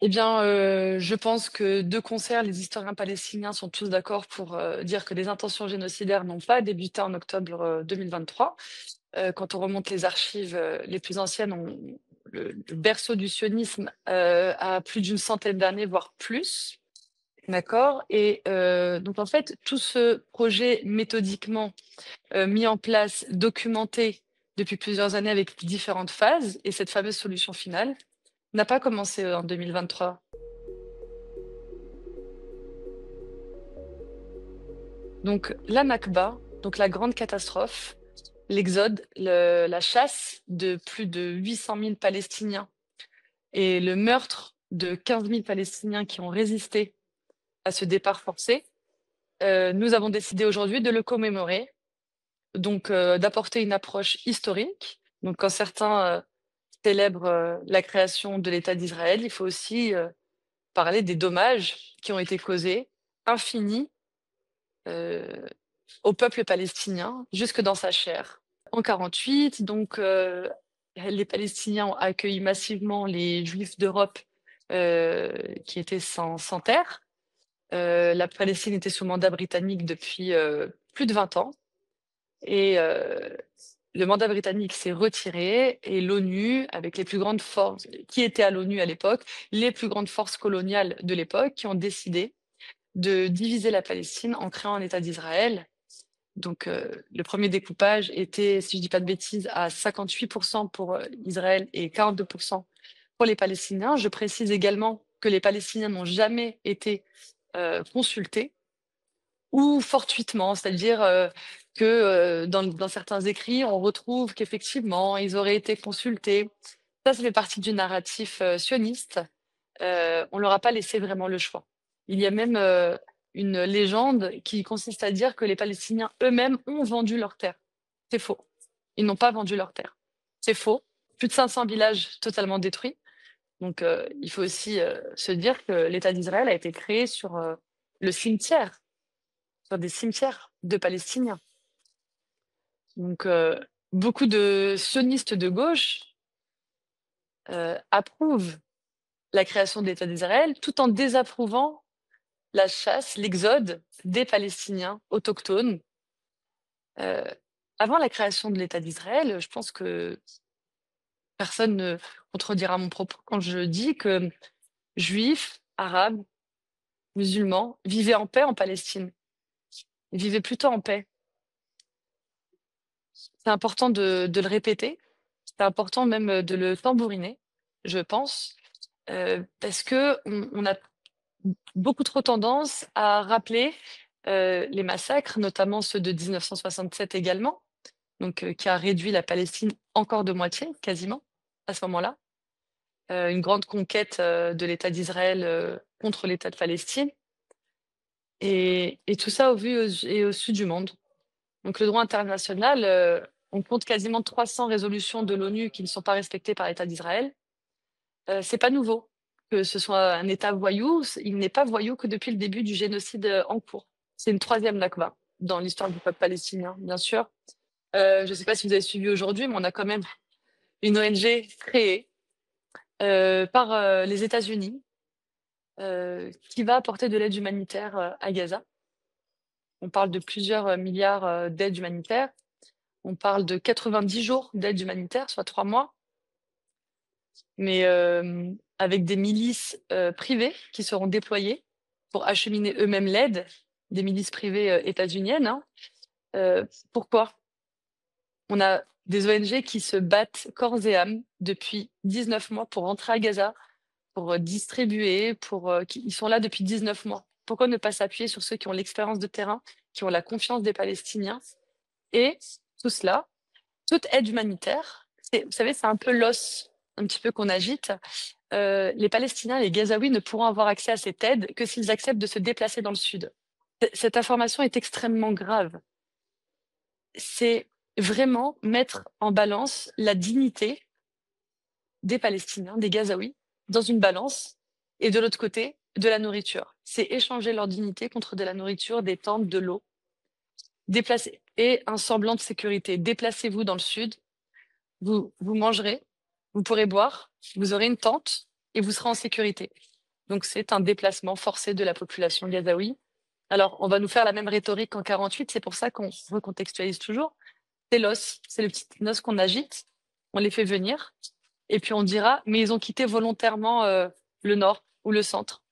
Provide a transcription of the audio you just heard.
Eh bien, je pense que de concert, les historiens palestiniens sont tous d'accord pour, dire que les intentions génocidaires n'ont pas débuté en octobre, 2023. Quand on remonte les archives, les plus anciennes, le berceau du sionisme, a plus d'une centaine d'années, voire plus, d'accord? Et donc en fait, tout ce projet méthodiquement, mis en place, documenté depuis plusieurs années avec différentes phases et cette fameuse solution finale, n'a pas commencé, en 2023. Donc la Nakba, donc la grande catastrophe, l'exode, la chasse de plus de 800 000 Palestiniens et le meurtre de 15 000 Palestiniens qui ont résisté à ce départ forcé, nous avons décidé aujourd'hui de le commémorer, donc d'apporter une approche historique. Donc quand certains célèbrent la création de l'État d'Israël, il faut aussi parler des dommages qui ont été causés, infinis, euh, au peuple palestinien, jusque dans sa chair. En 48, donc, les Palestiniens ont accueilli massivement les Juifs d'Europe qui étaient sans terre. La Palestine était sous mandat britannique depuis plus de 20 ans et le mandat britannique s'est retiré et l'ONU, avec les plus grandes forces, qui étaient à l'ONU à l'époque, les plus grandes forces coloniales de l'époque, qui ont décidé de diviser la Palestine en créant un État d'Israël. Donc, le premier découpage était, si je dis pas de bêtises, à 58% pour Israël et 42% pour les Palestiniens. Je précise également que les Palestiniens n'ont jamais été consultés ou fortuitement, c'est-à-dire que dans certains écrits, on retrouve qu'effectivement, ils auraient été consultés. Ça fait partie du narratif sioniste. On leur a pas laissé vraiment le choix. Il y a même une légende qui consiste à dire que les Palestiniens eux-mêmes ont vendu leurs terres. C'est faux. Ils n'ont pas vendu leurs terres. C'est faux. Plus de 500 villages totalement détruits. Donc, il faut aussi se dire que l'État d'Israël a été créé sur le cimetière, sur des cimetières de Palestiniens. Donc, beaucoup de sionistes de gauche approuvent la création de l'État d'Israël tout en désapprouvant la chasse, l'exode des Palestiniens autochtones. Euh, Avant la création de l'État d'Israël, je pense que personne ne contredira mon propos quand je dis que juifs, arabes, musulmans vivaient en paix en Palestine. Ils vivaient plutôt en paix. C'est important de le répéter. C'est important même de le tambouriner, je pense, parce que on a beaucoup trop tendance à rappeler les massacres, notamment ceux de 1967 également, donc qui a réduit la Palestine encore de moitié, quasiment, à ce moment-là. Une grande conquête de l'État d'Israël contre l'État de Palestine, et tout ça au vu et au su du monde. Donc le droit international, on compte quasiment 300 résolutions de l'ONU qui ne sont pas respectées par l'État d'Israël. C'est pas nouveau que ce soit un État voyou, il n'est pas voyou que depuis le début du génocide en cours. C'est une troisième Nakba dans l'histoire du peuple palestinien, bien sûr. Je ne sais pas si vous avez suivi aujourd'hui, mais on a quand même une ONG créée par les États-Unis qui va apporter de l'aide humanitaire à Gaza. On parle de plusieurs milliards d'aides humanitaires. On parle de 90 jours d'aide humanitaire, soit 3 mois, mais avec des milices privées qui seront déployées pour acheminer eux-mêmes l'aide, des milices privées états-uniennes. Hein. Pourquoi? On a des ONG qui se battent corps et âme depuis 19 mois pour rentrer à Gaza, pour distribuer, ils sont là depuis 19 mois. Pourquoi ne pas s'appuyer sur ceux qui ont l'expérience de terrain, qui ont la confiance des Palestiniens? Et tout cela, toute aide humanitaire, vous savez, c'est un peu l'os un petit peu qu'on agite. Les Palestiniens, les Gazaouis ne pourront avoir accès à cette aide que s'ils acceptent de se déplacer dans le sud. Cette information est extrêmement grave. C'est vraiment mettre en balance la dignité des Palestiniens, des Gazaouis, dans une balance, et de l'autre côté, de la nourriture. C'est échanger leur dignité contre de la nourriture, des tentes, de l'eau. Déplacer et un semblant de sécurité. Déplacez-vous dans le sud, vous mangerez, vous pourrez boire, vous aurez une tente, et vous serez en sécurité. Donc, c'est un déplacement forcé de la population gazaoui. Alors, on va nous faire la même rhétorique qu'en 48, c'est pour ça qu'on recontextualise toujours. C'est l'os, c'est le petit os qu'on agite, on les fait venir, et puis on dira, mais ils ont quitté volontairement le nord ou le centre.